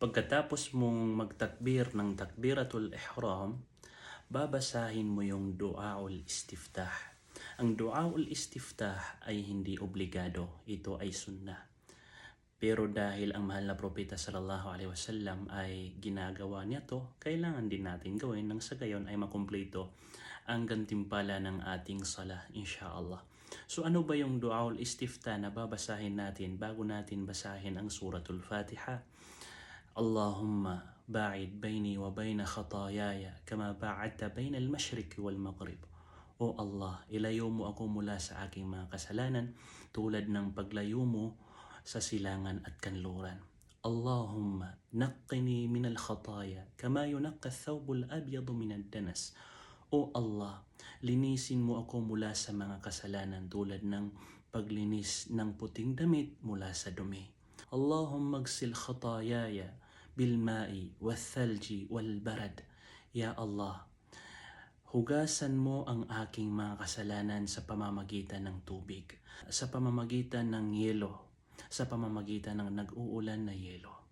Pagkatapos mong magtakbir ng takbiratul ihram, babasahin mo yung du'aul istiftah. Ang du'aul istiftah ay hindi obligado, ito ay sunnah. Pero dahil ang mahal na propeta sallallahu alaihi wasallam ay ginagawa niya to, kailangan din natin gawin nang sa gayon ay makumpleto ang gantimpala ng ating sala, inshaallah. So ano ba yung du'aul istiftah na babasahin natin bago natin basahin ang suratul Fatiha? Allahumma ba'id baini wa baina khatayaya kama ba'adta baina al-mashriq wal maghrib. O Allah, ilayo mo ako mula sa aking mga kasalanan tulad ng paglayo mo sa silangan at kanluran. Allahumma naqqini min al-khataya kama yunaqqa ath-thawb al-abyad min ad-danas. O Allah, linisin mo ako mula sa mga kasalanan tulad ng paglinis ng puting damit mula sa dumi. Allahumma agsil khatayaya bilma'i wal-thalji wal-barad. Ya Allah, hugasan mo ang aking mga kasalanan sa pamamagitan ng tubig, sa pamamagitan ng yelo, sa pamamagitan ng nag-uulan na yelo.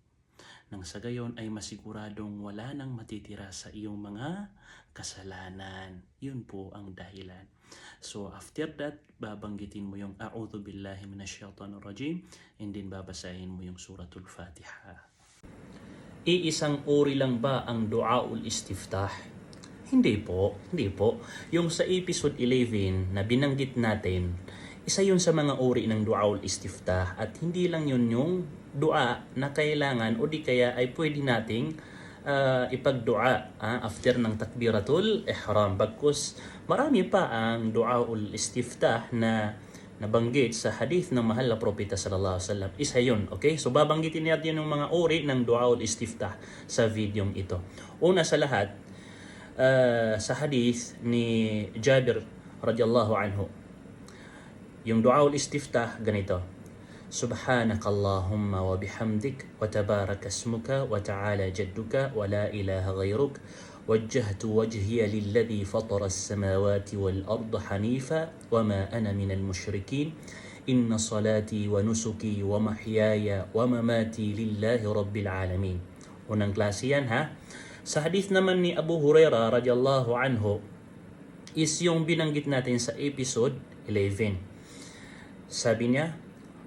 Nang sa gayon ay masiguradong wala nang matitira sa iyong mga kasalanan. Yun po ang dahilan. So after that, babanggitin mo yung A'udhu billahi minasyaitanir rajim, and then babasahin mo yung suratul Fatiha. Iisang uri lang ba ang du'aul istiftah? Hindi po. Yung sa episode 11 na binanggit natin, isa yun sa mga uri ng du'aul istiftah at hindi lang yun yung dua na kailangan o di kaya ay pwede nating ipagdua after ng takbiratul ihram. Bagkus marami pa ang du'aul istiftah na nabanggit sa hadith ng mahal na propeta sallallahu alaihi wasallam. Isa yun, okay? So babanggitin natin yung mga uri ng du'aul istiftah sa videong ito. Una sa lahat, sa hadith ni Jabir radiyallahu anhu, yung du'aul istiftah ganito: سبحانك اللهم وبحمدك وتبارك اسمك وتعالى جدك ولا إله غيرك وجهت وجهي للذي فطر السماوات والأرض حنيفا وما أنا من المشركين إن صلاتي ونسكي ومحياي ومماتي لله رب العالمين. Unang klase yan ha. Sa hadith naman ni Abu Hurairah radiyallahu anhu is yung binanggit natin sa episode 11. Sabi niya,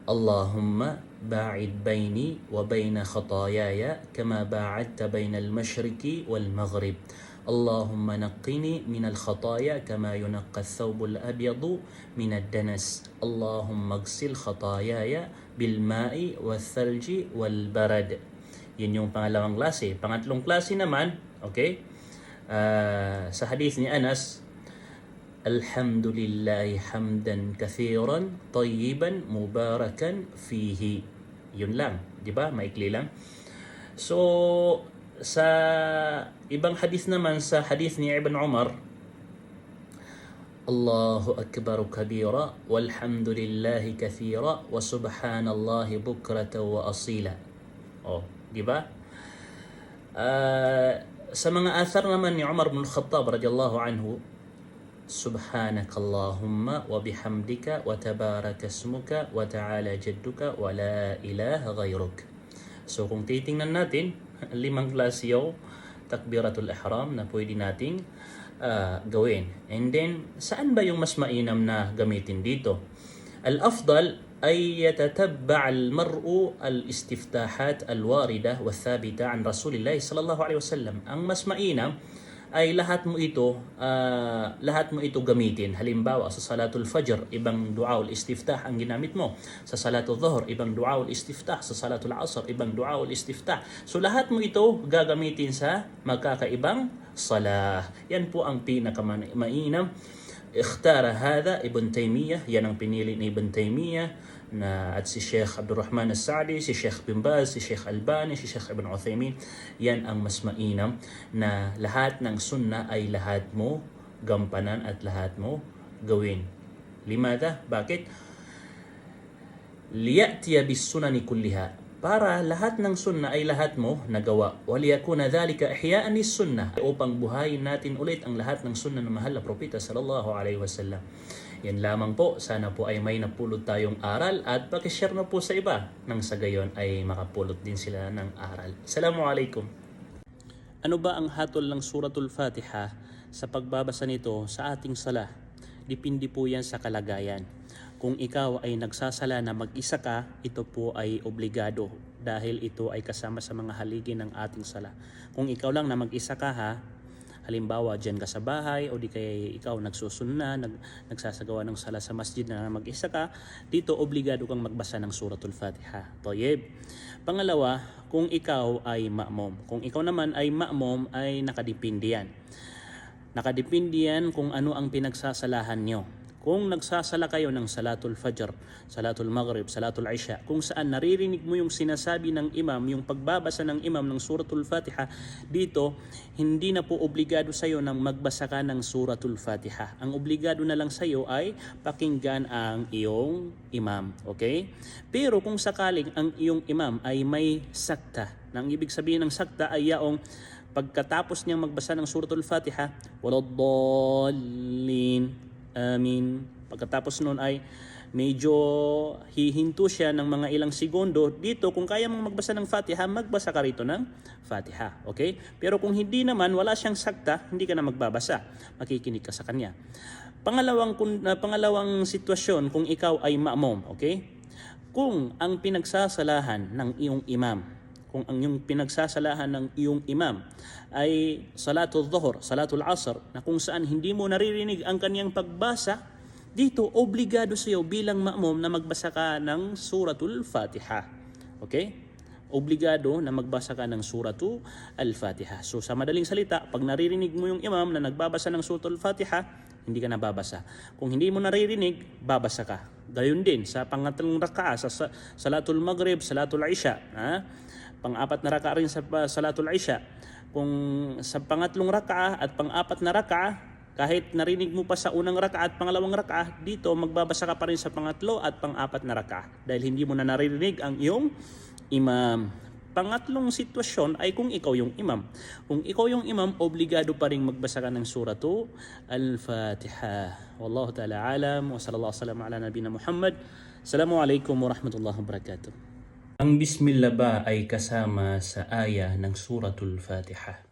Allahumma ba'id baini wa baina khatayaya kama ba'adta baina al-mashriqi wal maghrib. Allahumma naqqini min al-khataya kama yunaqqa ath-thawb al-abyad min ad-danas. Allahumma agsil khatayaya bil ma'i wath-thalji wal barad. Yun yung pangalawang klase. Pangatlong klase naman, okay? Sa hadith ni Anas, Alhamdulillahi hamdan kathiran tayyiban mubarakan fihi. Yun lang, di ba? Maikli lang. So, sa ibang hadith naman, sa hadith ni Ibn Umar, Allahu akbar kabira walhamdulillahi kathira wa subhanallahi bukrata wa asila. Oh, di ba? Sa mga athar naman ni Umar bin Khattab radiyallahu anhu, سبحانك اللهم وبحمدك وتبارك اسمك وتعالى جدك ولا إله غيرك. So kung titingnan natin, limang klase yung takbiratul ihram na pwede nating gawin. And then, saan ba yung mas mainam na gamitin dito? Al-afdal ay yatatabba' al-mar'u al-istiftahat al-warida wa thabita an Rasulillah sallallahu alaihi wasallam. Ang mas mainam ay lahat mo ito gamitin. Halimbawa, sa salatul fajr, ibang du'aul istiftah ang ginamit mo. Sa salatul dhuhr, ibang du'aul istiftah. Sa salatul asr, ibang du'aul istiftah. So lahat mo ito gagamitin sa magkakaibang salah. Yan po ang pinakamainam. Ikhtara hada Ibn Taymiyyah, yan ang pinili ni Ibn Taymiyyah na, at si Sheikh Abdul Rahman As-Sa'di, si Sheikh Bin Baz, si Sheikh Albani, si Sheikh Ibn Uthaymin. Yan ang mas mainam na lahat ng sunnah ay lahat mo gampanan at lahat mo gawin. Limada? Bakit? Liya'tiya bis sunani kulliha, para lahat ng sunnah ay lahat mo nagawa. Waliyakuna dhalika ihya'an lis-sunnah, upang buhayin natin ulit ang lahat ng sunnah ng mahal na propeta sallallahu alaihi wasallam. Yan lamang po, sana po ay may napulot tayong aral at pakishare na po sa iba nang sa gayon ay makapulot din sila ng aral. Assalamualaikum. Ano ba ang hatol ng Suratul Fatiha sa pagbabasa nito sa ating sala? Depende po yan sa kalagayan. Kung ikaw ay nagsasala na mag-isa ka, ito po ay obligado dahil ito ay kasama sa mga haligi ng ating sala. Kung ikaw lang na mag-isa ka halimbawa dyan ka sa bahay o di kaya ikaw nagsusunna, nagsasagawa ng sala sa masjid na mag-isa ka, dito obligado kang magbasa ng Suratul Fatiha. Toyeb. Pangalawa, kung ikaw ay ma'mum. Kung ikaw naman ay ma'mum ay nakadepende yan. Nakadepende yan kung ano ang pinagsasalahan nyo. Kung nagsasala kayo ng Salatul Fajr, Salatul Maghrib, Salatul Isha, kung saan naririnig mo yung sinasabi ng imam, yung pagbabasa ng imam ng Suratul Fatiha, dito hindi na po obligado sa iyo nang magbasa ka ng Suratul Fatiha. Ang obligado na lang sa iyo ay pakinggan ang iyong imam, okay? Pero kung sakaling ang iyong imam ay may sakta, ang ibig sabihin ng sakta ay yaong pagkatapos niyang magbasa ng Suratul Fatiha, waladdallin, amin. Pagkatapos nun ay medyo hihinto siya ng mga ilang segundo. Dito, kung kaya mong magbasa ng Fatiha, magbasa ka rito ng Fatiha. Okay? Pero kung hindi naman, wala siyang sakta, hindi ka na magbabasa. Makikinig ka sa kanya. Pangalawang sitwasyon, kung ikaw ay ma'mum. Okay? Kung ang pinagsasalahan ng iyong imam, kung ang iyong pinagsasalahan ng iyong imam ay Salatul Dhuhr, Salatul Asr, na kung saan hindi mo naririnig ang kaniyang pagbasa, dito obligado sa iyo bilang ma'mum na magbasa ka ng Suratul Fatiha. Okay? Obligado na magbasa ka ng Suratul Al-Fatiha. So sa madaling salita, pag naririnig mo yung imam na nagbabasa ng Suratul Fatiha, hindi ka nababasa. Kung hindi mo naririnig, babasa ka. Gayon din sa pangatlong raka'a sa Salatul Maghrib, Salatul Isha, pang-apat na raka'a rin sa Salatul Isha. Kung sa pangatlong raka'a at pang-apat na raka'a, kahit narinig mo pa sa unang raka'a at pangalawang raka'a, dito magbabasa ka pa rin sa pangatlo at pang-apat na raka'a dahil hindi mo na naririnig ang iyong imam. Pangatlong sitwasyon ay kung ikaw yung imam. Kung ikaw yung imam, obligado pa rin magbasa ka ng Suratul Al-Fatiha. Wallahu ta'ala alam wa sallallahu sallam ala nabina Muhammad. Assalamualaikum warahmatullahi wabarakatuh. Ang Bismillah ba ay kasama sa aya ng Suratul Fatiha?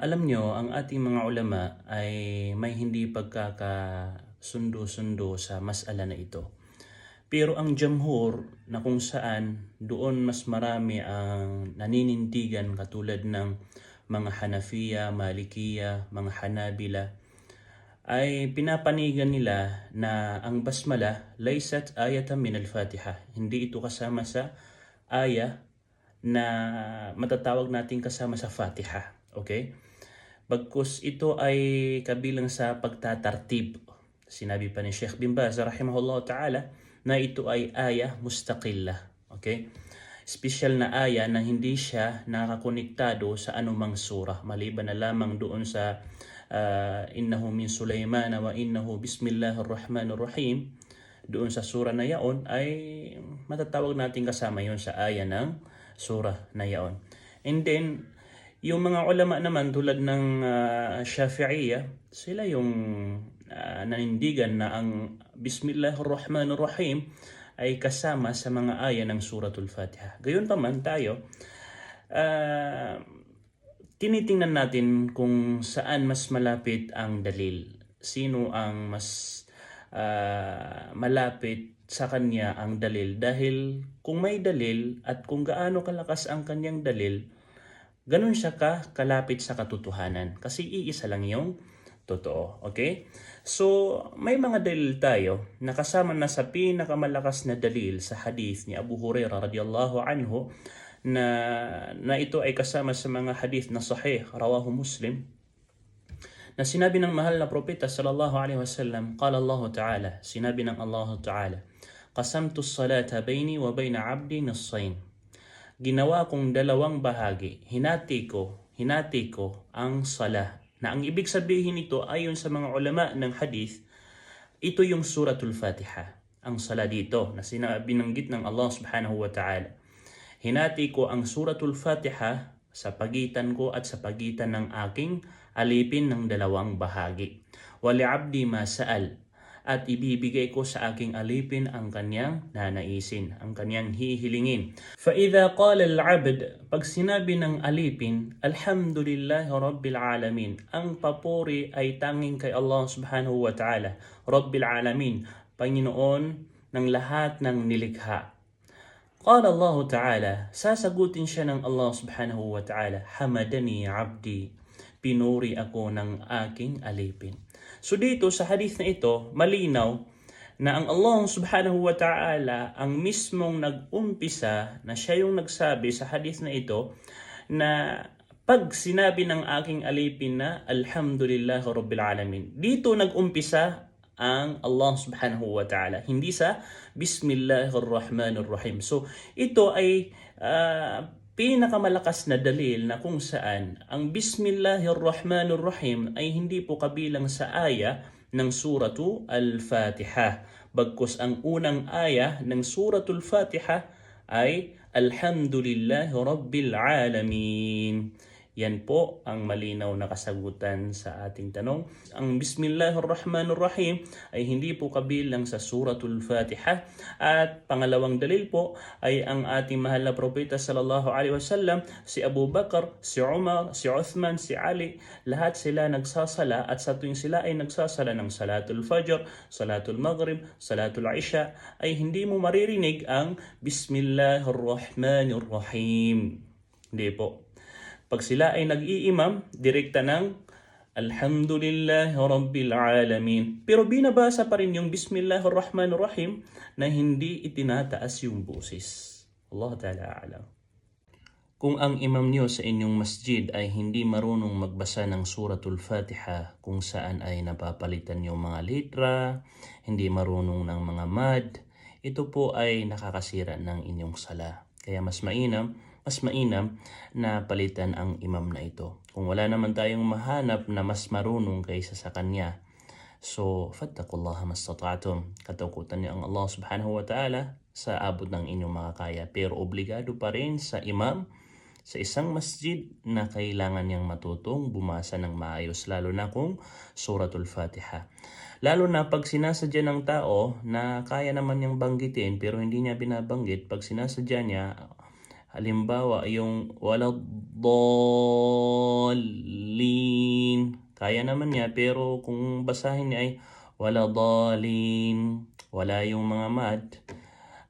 Alam nyo, ang ating mga ulama ay may hindi pagkakasundo-sundo sa mas'ala na ito. Pero ang jamhur na kung saan doon mas marami ang naninindigan katulad ng mga Hanafiya, Malikiya, mga Hanabila, ay pinapanigan nila na ang basmala laysat ayatan min al-Fatiha. Hindi ito kasama sa aya na matatawag natin kasama sa Fatiha. Okay? Bagkus ito ay kabilang sa pagtatartib. Sinabi pa ni Sheikh bin Baz rahimahullah ta'ala na ito ay aya mustaqillah. Okay? Special na aya na hindi siya nakakonektado sa anumang surah maliban na lamang doon sa innahu min Sulaiman wa innahu bismillahir rahmanir rahim. Doon sa surah na yaon ay matatawag natin kasama yon sa aya ng surah na yaon. And then yung mga ulama naman tulad ng Shafi'iyya, sila yung nanindigan na ang bismillahir rahmanir rahim ay kasama sa mga aya ng Suratul Fatiha. Gayon pa man tayo, tinitingnan natin kung saan mas malapit ang dalil. Sino ang mas malapit sa kanya ang dalil. Dahil kung may dalil at kung gaano kalakas ang kanyang dalil, ganun siya kalapit sa katotohanan. Kasi iisa lang yung totoo. Okay? So, may mga dalil tayo na kasama na sa pinakamalakas na dalil sa hadith ni Abu Hurairah radiyallahu anhu na ito ay kasama sa mga hadith na sahih, rawahu Muslim, na sinabi ng mahal na propeta sallallahu alaihi wasallam, qala Allah Ta'ala, sinabi ng Allah Ta'ala, qasamtu as-salata baini wa baina 'abdi nisfain. Ginawa kong dalawang bahagi, hinati ko ang salah. Na ang ibig sabihin nito ayon sa mga ulama ng hadith, ito yung Suratul Fatiha. Ang salah dito na binanggit ng Allah Subhanahu wa Ta'ala. Hinati ko ang suratul Fatiha sa pagitan ko at sa pagitan ng aking alipin ng dalawang bahagi. Wali'abdi ma sa'al, at ibibigay ko sa aking alipin ang kanyang nanaisin, ang kanyang hihilingin. فَإِذَا قَالَ الْعَبْدِ, pag sinabi ng alipin, Alhamdulillah Rabbil Alamin, ang papuri ay tanging kay Allah subhanahu wa ta'ala, Rabbil Alamin, Panginoon ng lahat ng nilikha. قال الله تعالى, sasagutin siya ng Allah subhanahu wa ta'ala, Hamadani abdi, pinuri ako ng aking alipin. So dito sa hadith na ito, malinaw na ang Allah subhanahu wa ta'ala ang mismong nag-umpisa, na siya yung nagsabi sa hadith na ito, na pag sinabi ng aking alipin na Alhamdulillah Rabbil Alamin, dito nag-umpisa ang Allah subhanahu wa ta'ala, hindi sa Bismillahirrahmanirrahim. So ito ay pinakamalakas na dalil na kung saan ang Bismillahirrahmanirrahim ay hindi po kabilang sa aya ng suratu Al-Fatiha. Bagkus ang unang aya ng suratul Fatiha ay Alhamdulillahi Rabbil Alamin. Yan po ang malinaw na kasagutan sa ating tanong. Ang Bismillahirrahmanirrahim ay hindi po kabilang sa suratul Fatiha. At pangalawang dalil po ay ang ating mahal na propeta sallallahu alaihi wasallam, si Abu Bakar, si Umar, si Uthman, si Ali, lahat sila nagsasala, at sa tuwing sila ay nagsasala ng salatul Fajr, salatul Maghrib, salatul Isha, ay hindi mo maririnig ang Bismillahirrahmanirrahim. Hindi po. Pag sila ay nag-iimam, direkta ng Alhamdulillahi Rabbil Alamin. Pero binabasa pa rin yung Bismillahirrahmanirrahim na hindi itinataas yung boses. Allah Ta'ala alam. Kung ang imam nyo sa inyong masjid ay hindi marunong magbasa ng suratul Fatiha, kung saan ay napapalitan yung mga litra, hindi marunong ng mga mad, ito po ay nakakasira ng inyong sala. Kaya mas mainam na palitan ang imam na ito. Kung wala naman tayong mahanap na mas marunong kaysa sa kanya, so fattaqullaha mastata'tum. Katakutan niyo ang Allah subhanahu wa ta'ala sa abot ng inyong mga kaya. Pero obligado pa rin sa imam sa isang masjid na kailangan niyang matutong bumasa ng maayos, lalo na kung suratul Fatiha. Lalo na pag sinasadya ng tao na kaya naman niyang banggitin pero hindi niya binabanggit, pag sinasadya niya, halimbawa, yung waladhalin, kaya naman niya, pero kung basahin niya ay waladhalin, wala yung mga mad,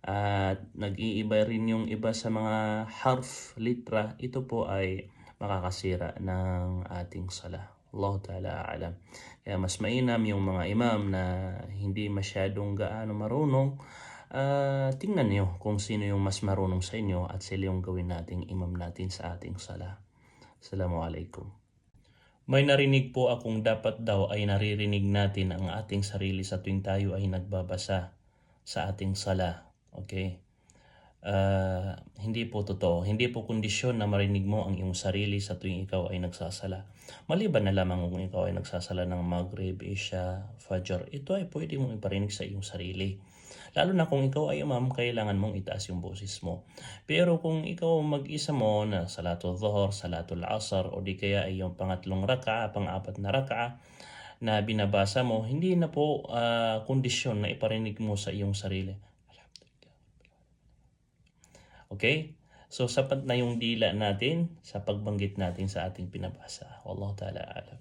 at nag-iiba rin yung iba sa mga harf, litra, ito po ay makakasira ng ating sala. Allah Ta'ala alam. Kaya mas mainam yung mga imam na hindi masyadong gaano marunong. Tingnan nyo kung sino yung mas marunong sa inyo at sila yung gawin nating imam natin sa ating sala. Assalamualaikum. May narinig po akong dapat daw ay naririnig natin ang ating sarili sa tuwing tayo ay nagbabasa sa ating sala. Okay? Hindi po totoo. Hindi po kondisyon na marinig mo ang iyong sarili sa tuwing ikaw ay nagsasala. Maliban na lamang kung ikaw ay nagsasala ng Maghrib, Isha, Fajr, ito ay pwede mong iparinig sa iyong sarili. Lalo na kung ikaw ay imam, kailangan mong itaas yung boses mo. Pero kung ikaw mag-isa mo na salatul dhuhr, salatul asr, o di kaya ay yung pangatlong raka'a, pang-apat na raka'a na binabasa mo, hindi na po kondisyon na iparinig mo sa iyong sarili. Okay? So sapat na yung dila natin sa pagbanggit natin sa ating pinabasa. Wallahu ta'ala alam.